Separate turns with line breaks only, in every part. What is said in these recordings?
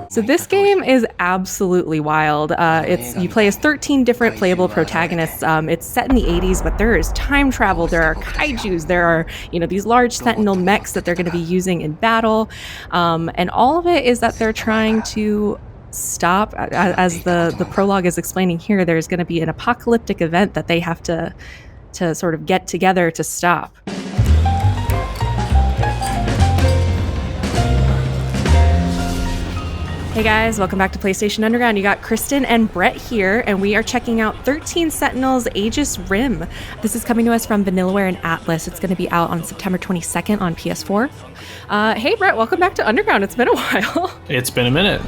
So this game is absolutely wild. You play as 13 different playable protagonists. It's set in the 80s, but there is time travel. There are kaijus. There are these large Sentinel mechs that they're going to be using in battle, and all of it is that they're trying to stop. As the prologue is explaining here, there's going to be an apocalyptic event that they have to sort of get together to stop. Hey guys, welcome back to PlayStation Underground. You got Kristen and Brett here, and we are checking out 13 Sentinels Aegis Rim. This is coming to us from Vanillaware and Atlus. It's going to be out on September 22nd on PS4. Hey Brett, welcome back to Underground. It's been a while.
It's been a minute.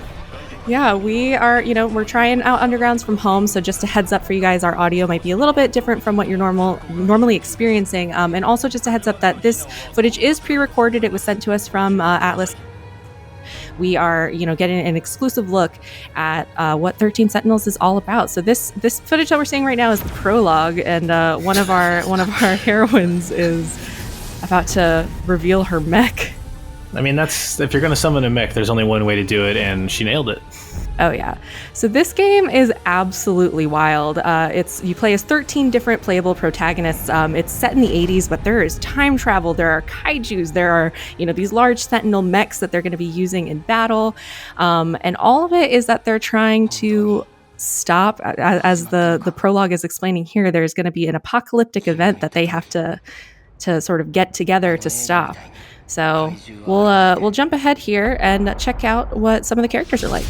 Yeah, we are, we're trying out Undergrounds from home, so just a heads up for you guys, our audio might be a little bit different from what you're normally experiencing. And also just a heads up that this footage is pre-recorded. It was sent to us from Atlus. We are, getting an exclusive look at what 13 Sentinels is all about. So this footage that we're seeing right now is the prologue, and one of our heroines is about to reveal her mech.
I mean, if you're going to summon a mech, there's only one way to do it, and she nailed it.
Oh yeah. So this game is absolutely wild. You play as 13 different playable protagonists. It's set in the 80s, but there is time travel. There are kaijus. There are, these large Sentinel mechs that they're going to be using in battle. And all of it is that they're trying to stop. As the prologue is explaining here, there's going to be an apocalyptic event that they have to sort of get together to stop. So we'll jump ahead here and check out what some of the characters are like.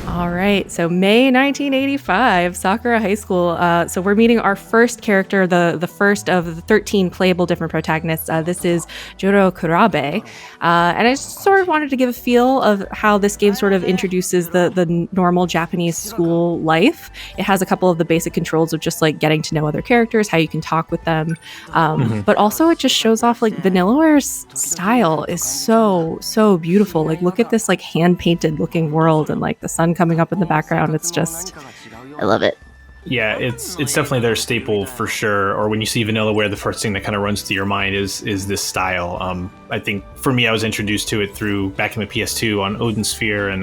All right, so May 1985, Sakura High School. So we're meeting our first character, the first of the 13 playable different protagonists. This is Juro Kurabe. And I just sort of wanted to give a feel of how this game sort of introduces the normal Japanese school life. It has a couple of the basic controls of just like getting to know other characters, how you can talk with them. But also it just shows off like Vanillaware's style is so beautiful. Like look at this like hand-painted looking world and like the sun coming up in the background. It's just, I love it.
Yeah, it's definitely their staple for sure. Or when you see Vanillaware, the first thing that kind of runs through your mind is this style. I think for me, I was introduced to it through back in the PS2 on Odin Sphere and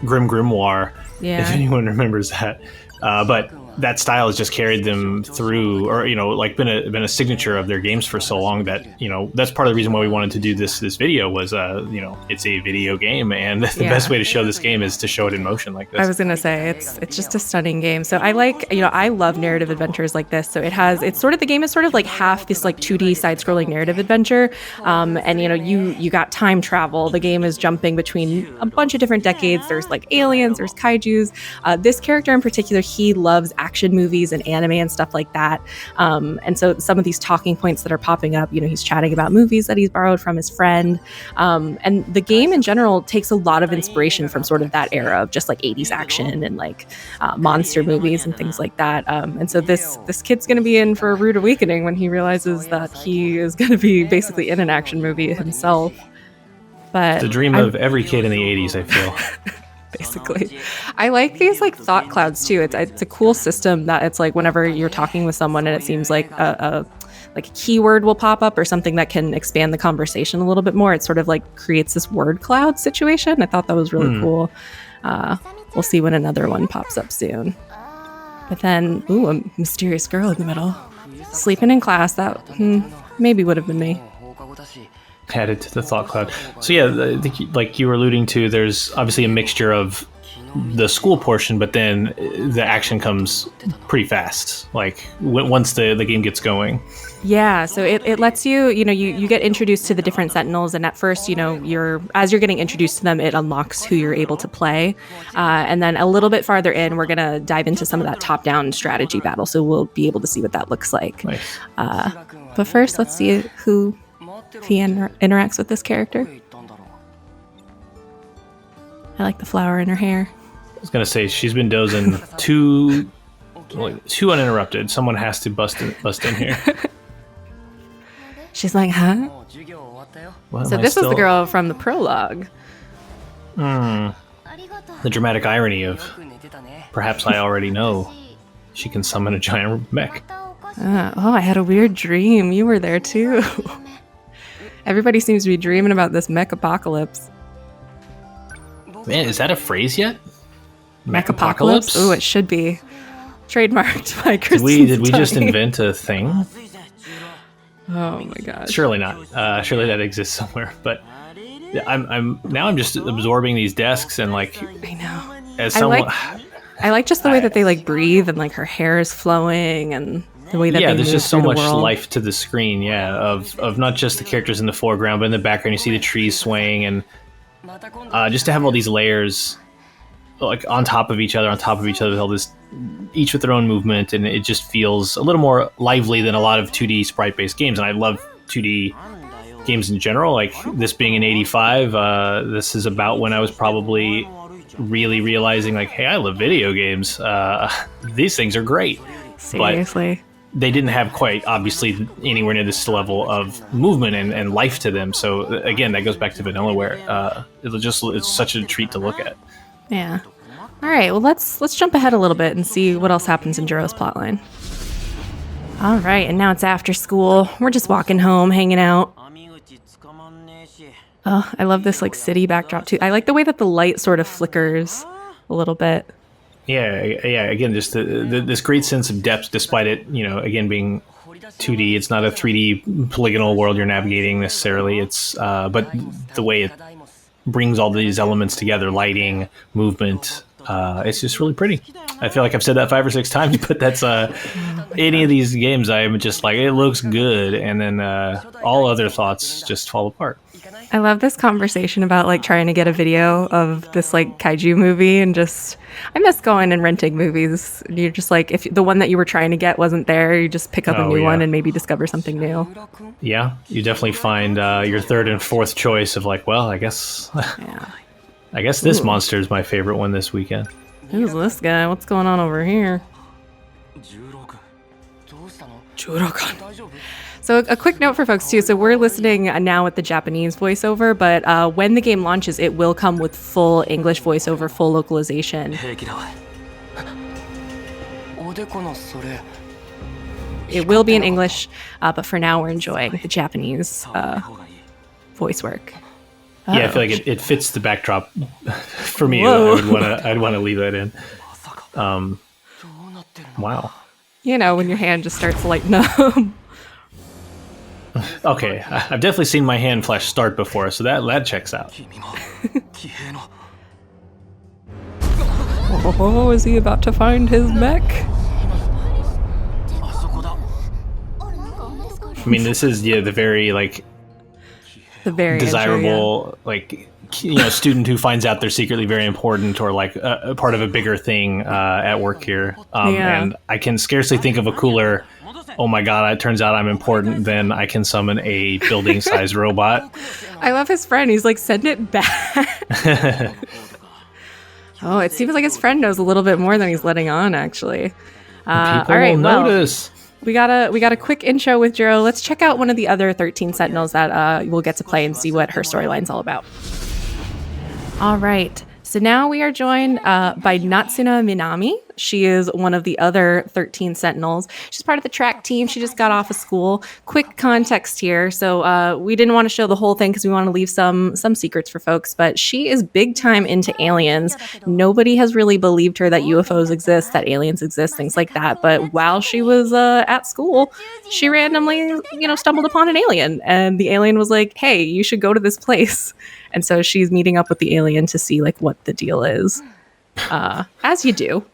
Grim Grimoire, if anyone remembers that. But that style has just carried them through, or like been a signature of their games for so long that that's part of the reason why we wanted to do this video was it's a video game, and the best way to show this game is to show it in motion like this.
I was gonna say it's just a stunning game. So I like I love narrative adventures like this. So the game is sort of like half this like 2D side-scrolling narrative adventure, and you got time travel. The game is jumping between a bunch of different decades. There's like aliens, there's kaijus. This character in particular, he loves action movies and anime and stuff like that. And so some of these talking points that are popping up, he's chatting about movies that he's borrowed from his friend. And the game in general takes a lot of inspiration from sort of that era of just like 80s action and like monster movies and things like that. And so this kid's going to be in for a rude awakening when he realizes that he is going to be basically in an action movie himself. But
the dream of every kid in the 80s, I feel.
Basically. I like these like thought clouds too. It's a cool system that it's like whenever you're talking with someone and it seems like a keyword will pop up or something that can expand the conversation a little bit more. It sort of like creates this word cloud situation. I thought that was really cool. We'll see when another one pops up soon. But then, a mysterious girl in the middle. Sleeping in class, that maybe would have been me.
Added to the thought cloud. So yeah, I think like you were alluding to, there's obviously a mixture of the school portion, but then the action comes pretty fast, like once the game gets going.
Yeah, so it lets you, you get introduced to the different Sentinels, and at first, as you're getting introduced to them, it unlocks who you're able to play. And then a little bit farther in, we're going to dive into some of that top-down strategy battle, so we'll be able to see what that looks like.
Nice.
But first, let's see who he interacts with this character. I like the flower in her hair.
I was gonna say she's been dozing too uninterrupted. Someone has to bust in here.
She's like, huh?
Well,
so this is the girl from the prologue.
The dramatic irony of perhaps I already know she can summon a giant mech.
I had a weird dream. You were there too. Everybody seems to be dreaming about this mech apocalypse.
Man, is that a phrase yet?
Mechapocalypse? Ooh, it should be. Trademarked by Kristen
Did we just invent a thing?
Oh my gosh.
Surely not. Surely that exists somewhere. But I'm just absorbing these desks and like.
I know.
As someone,
I like just the way that they like breathe and like her hair is flowing and the way that they
there's
move
just so
through
much
the world.
life to the screen. Yeah, of not just the characters in the foreground, but in the background you see the trees swaying and just to have all these layers like on top of each other, with all this, each with their own movement, and it just feels a little more lively than a lot of 2D sprite-based games. And I love 2D games in general. Like this being in '85, this is about when I was probably really realizing like, hey, I love video games. These things are great.
Seriously.
But they didn't have quite, obviously, anywhere near this level of movement and life to them. So again, that goes back to Vanillaware. It's such a treat to look at.
Yeah. All right. Well, let's jump ahead a little bit and see what else happens in Juro's plotline. All right, and now it's after school. We're just walking home, hanging out. Oh, I love this like city backdrop too. I like the way that the light sort of flickers a little bit.
Yeah. Again, just this great sense of depth, despite it, again being 2D. It's not a 3D polygonal world you're navigating necessarily. It's but the way it brings all these elements together, lighting, movement. It's just really pretty. I feel like I've said that 5 or 6 times, but that's any of these games I'm just like, it looks good, and then all other thoughts just fall apart.
I love this conversation about like trying to get a video of this like kaiju movie, and just I miss going and renting movies. You're just like, if the one that you were trying to get wasn't there, you just pick up a new one and maybe discover something new.
Yeah, you definitely find your third and fourth choice of like, well, I guess I guess this monster is my favorite one this weekend.
Who's this guy? What's going on over here? Juro-kun. So a quick note for folks too. So we're listening now with the Japanese voiceover, but when the game launches, it will come with full English voiceover, full localization. It will be in English, but for now we're enjoying the Japanese voice work.
Yeah, I feel like it fits the backdrop. For me, I'd want to leave that in. Wow. When
your hand just starts lighting up.
Okay, I've definitely seen my hand flash start before, so that checks out.
Oh, is he about to find his mech?
I mean, this is the very desirable student who finds out they're secretly very important, or like a part of a bigger thing at work here. And I can scarcely think of a cooler, oh my god, it turns out I'm important, then I can summon a building-sized robot.
I love his friend. He's like, send it back. Oh, it seems like his friend knows a little bit more than he's letting on, actually.
People all right, will notice.
We got a quick intro with Juro. Let's check out one of the other 13 Sentinels that we'll get to play and see what her storyline's all about. All right. So now we are joined by Natsuna Minami. She is one of the other 13 Sentinels. She's part of the track team. She just got off of school. Quick context here. So we didn't want to show the whole thing because we want to leave some secrets for folks, but she is big time into aliens. Nobody has really believed her that UFOs exist, that aliens exist, things like that. But while she was at school, she randomly, stumbled upon an alien, and the alien was like, hey, you should go to this place. And so she's meeting up with the alien to see like what the deal is. As you do.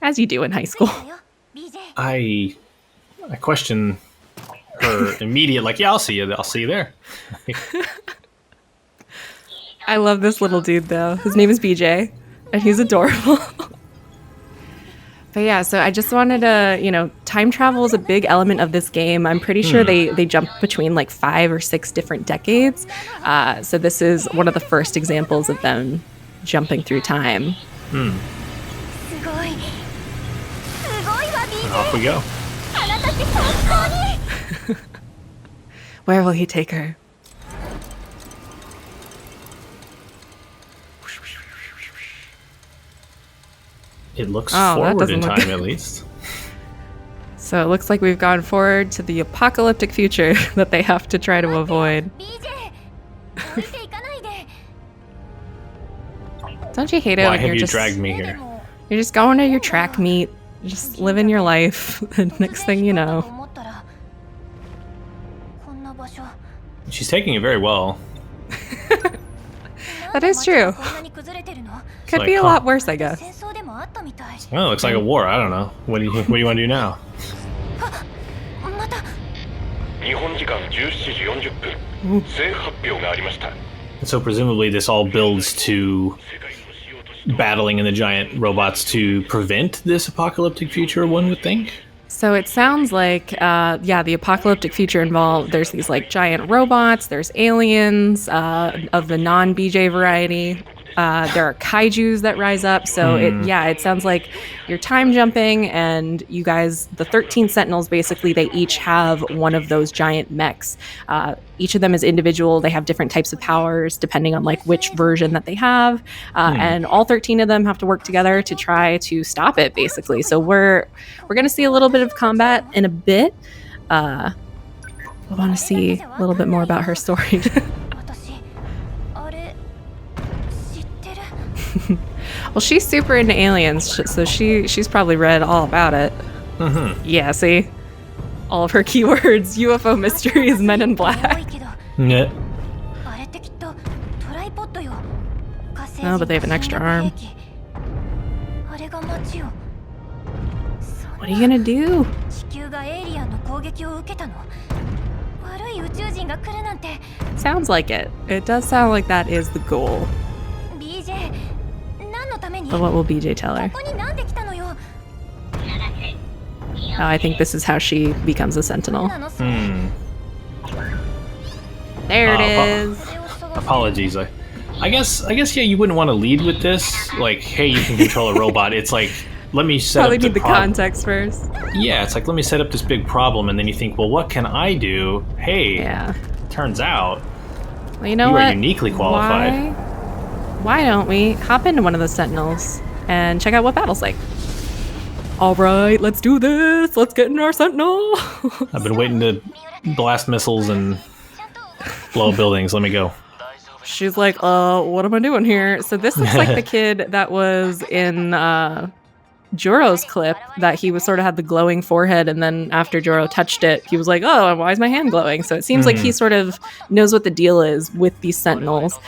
As you do in high school.
I question her immediate, like, yeah, I'll see you there.
I love this little dude, though. His name is BJ, and he's adorable. But yeah, so I just wanted to, time travel is a big element of this game. I'm pretty sure they jump between like 5 or 6 different decades. So this is one of the first examples of them jumping through time.
And off we go.
Where will he take her?
It looks forward in time, at least.
So it looks like we've gone forward to the apocalyptic future that they have to try to avoid. Don't you hate it?
Why
when
have
you're
you
just,
dragged me here?
You're just going to your track meet, just living your life. And next thing you know.
She's taking it very well.
That is true. Could be a lot worse, I guess.
Well, it looks like a war. I don't know. What do you want to do now? So presumably this all builds to battling in the giant robots to prevent this apocalyptic future, one would think?
So it sounds like, the apocalyptic future involved, there's these like giant robots, there's aliens of the non-BJ variety. There are kaijus that rise up. So it sounds like you're time jumping, and you guys, the 13 Sentinels, basically, they each have one of those giant mechs. Each of them is individual. They have different types of powers depending on like which version that they have. And all 13 of them have to work together to try to stop it, basically. So we're going to see a little bit of combat in a bit. I want to see a little bit more about her story. Well, she's super into aliens, so she's probably read all about it.
Mm-hmm.
Yeah, see? All of her keywords: UFO mysteries, Men in Black.
Yeah.
Oh, but they have an extra arm. What are you gonna do? Sounds like it. It does sound like that is the goal. But what will BJ tell her? Oh, I think this is how she becomes a Sentinel. There it is.
Apologies. I guess yeah, you wouldn't want to lead with this. Like, hey, you can control a robot. It's like, let me set
Probably
up
need the context first.
Yeah, it's like, let me set up this big problem, and then you think, well, what can I do? Hey, turns out
well, you know
you
what?
are uniquely qualified.
Why don't we hop into one of the Sentinels and check out what battle's like? All right, let's do this. Let's get in our Sentinel.
I've been waiting to blast missiles and blow up buildings. Let me go.
She's like, what am I doing here? So this looks like the kid that was in Juro's clip, that he was sort of had the glowing forehead, and then after Juro touched it, he was like, oh, why is my hand glowing? So it seems like he sort of knows what the deal is with these Sentinels.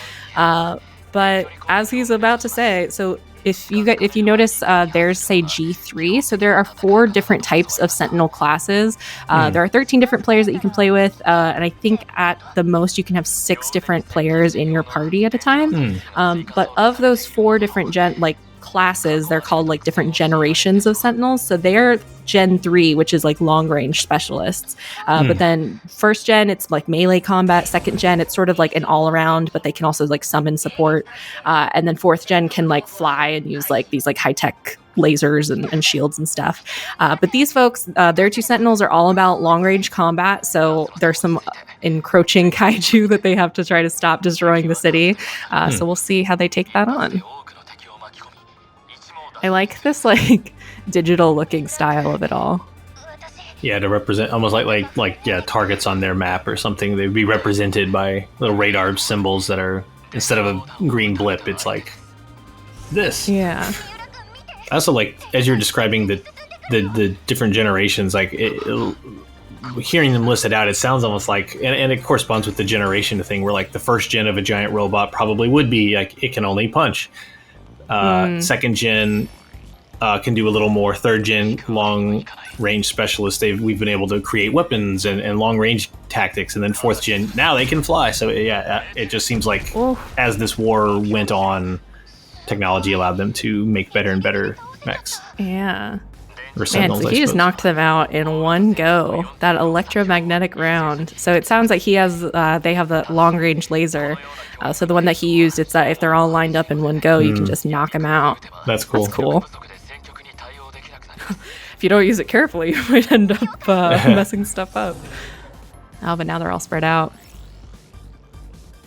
But as he's about to say, so if you notice, there's say G3. So there are 4 different types of Sentinel classes. There are 13 different players that you can play with, and I think at the most you can have 6 different players in your party at a time. But of those 4 different classes, they're called like different generations of Sentinels. So they're Gen 3, which is like long range specialists. But then first gen, it's like melee combat. Second gen, it's sort of like an all around, but they can also like summon support. And then fourth gen can like fly and use like these like high tech lasers and shields and stuff. But these folks, their 2 Sentinels are all about long range combat. So there's some encroaching kaiju that they have to try to stop destroying the city. So we'll see how they take that on. I like this like digital looking style of it all.
Yeah, to represent almost like targets on their map or something. They'd be represented by little radar symbols that are, instead of a green blip, it's like this.
Yeah.
I also like, as you're describing the different generations, like hearing them listed out, it sounds almost like, and it corresponds with the generation thing, where like the first gen of a giant robot probably would be like, it can only punch. Second gen can do a little more. Third gen, long range specialists, we've been able to create weapons and long range tactics. And then fourth gen, now they can fly. So yeah, it just seems like as this war went on, technology allowed them to make better and better mechs.
Yeah.
Or Sentinels,
so he just knocked them out in one go. That electromagnetic round. So it sounds like he has. They have the long range laser. So the one that he used, it's that if they're all lined up in one go, you can just knock them out.
That's cool.
That's cool. If you don't use it carefully, you might end up messing stuff up. Oh, but now they're all spread out.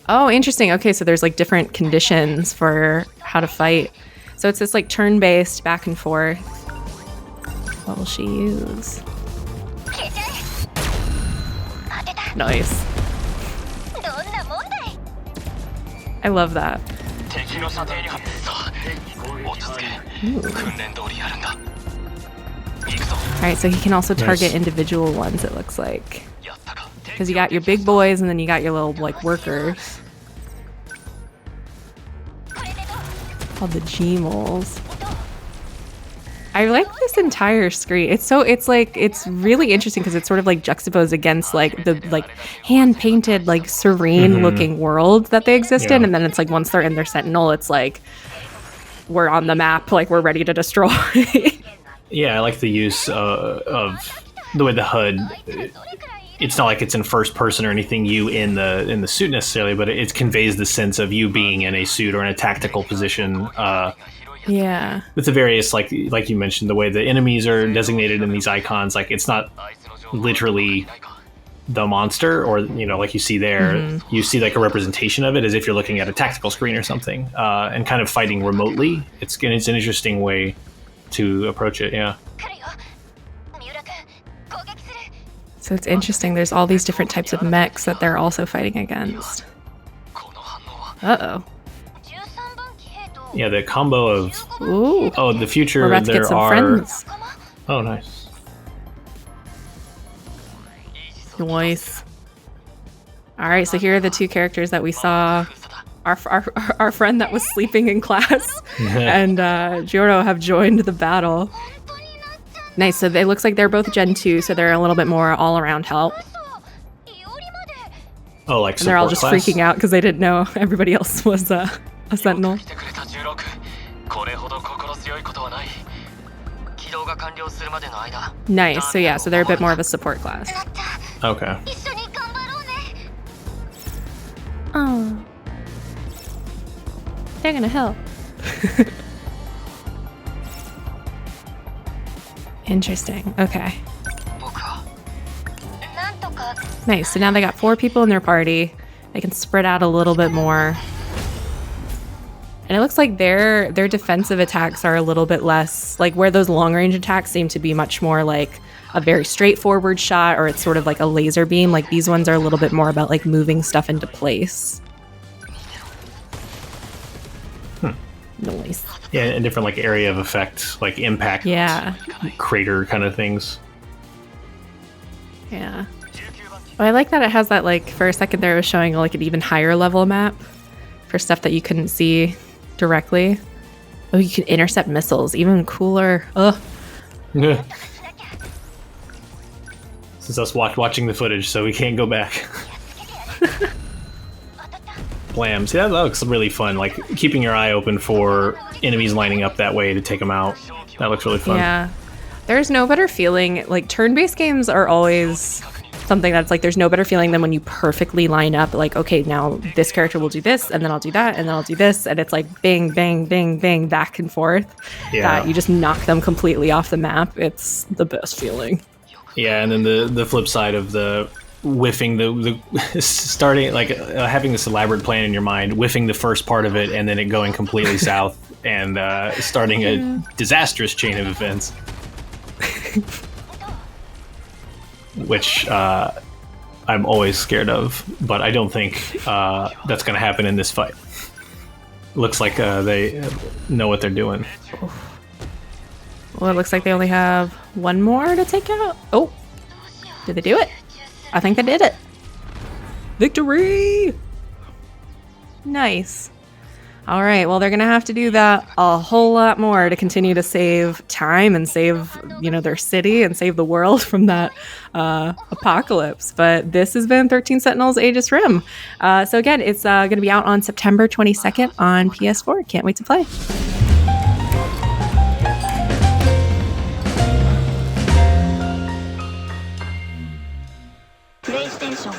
Oh, interesting. Okay, so there's like different conditions for how to fight. So it's this like turn-based back and forth. What will she use? Nice. I love that. Alright, so he can also target individual ones, it looks like. Because you got your big boys and then you got your little, like, workers. Called the G-moles. I like this entire screen. It's really interesting because it's sort of like juxtaposed against like the like hand-painted, like serene looking world that they exist in. And then it's like once they're in their Sentinel, it's like we're on the map, like we're ready to destroy.
Yeah, I like the use of the way the HUD. It's not like it's in first person or anything, you in the suit necessarily, but it conveys the sense of you being in a suit or in a tactical position.
Yeah.
With the various, like you mentioned, the way the enemies are designated in these icons, like it's not literally the monster, or like you see there, you see like a representation of it as if you're looking at a tactical screen or something, and kind of fighting remotely. It's an interesting way to approach it. Yeah.
So it's interesting. There's all these different types of mechs that they're also fighting against. Uh-oh.
Yeah, the combo of...
Ooh.
Oh, the future,
we're about to get some friends.
Oh, nice.
Nice. Alright, so here are the two characters that we saw. Our friend that was sleeping in class and Juro have joined the battle. Nice, so it looks like they're both Gen 2, so they're a little bit more all-around help.
Oh, like
and they're all just
class?
Freaking out because they didn't know everybody else was a Sentinel. Nice, so yeah, so they're a bit more of a support class.
Okay.
Oh. They're gonna help. Interesting, okay. Nice, so now they got 4 people in their party. They can spread out a little bit more. And it looks like their defensive attacks are a little bit less, like where those long-range attacks seem to be much more like a very straightforward shot, or it's sort of like a laser beam. Like these ones are a little bit more about like moving stuff into place. Nice.
Yeah, and different like area of effect, like impact, crater kind of things.
Yeah. Well, I like that it has that, like, for a second there it was showing like an even higher level map for stuff that you couldn't see directly. Oh, you can intercept missiles, even cooler. Ugh.
Yeah. This is us watching the footage, so we can't go back. Blam. See, that looks really fun, like keeping your eye open for enemies lining up that way to take them out. That looks really fun.
Yeah. There's no better feeling, like turn-based games are always something that's like there's no better feeling than when you perfectly line up, like, okay, now this character will do this, and then I'll do that, and then I'll do this, and it's like bang, bang, bang, bang, back and forth.
Yeah.
That you just knock them completely off the map. It's the best feeling.
Yeah, and then the flip side of the whiffing the starting like having this elaborate plan in your mind, whiffing the first part of it, and then it going completely south and starting a disastrous chain of events. Which I'm always scared of, but I don't think that's going to happen in this fight. Looks like they know what they're doing.
Well, it looks like they only have one more to take out. Oh, did they do it? I think they did it. Victory! Nice. All right, well, they're going to have to do that a whole lot more to continue to save time and save, their city and save the world from that apocalypse. But this has been 13 Sentinels Aegis Rim. So again, it's going to be out on September 22nd on PS4. Can't wait to play.
PlayStation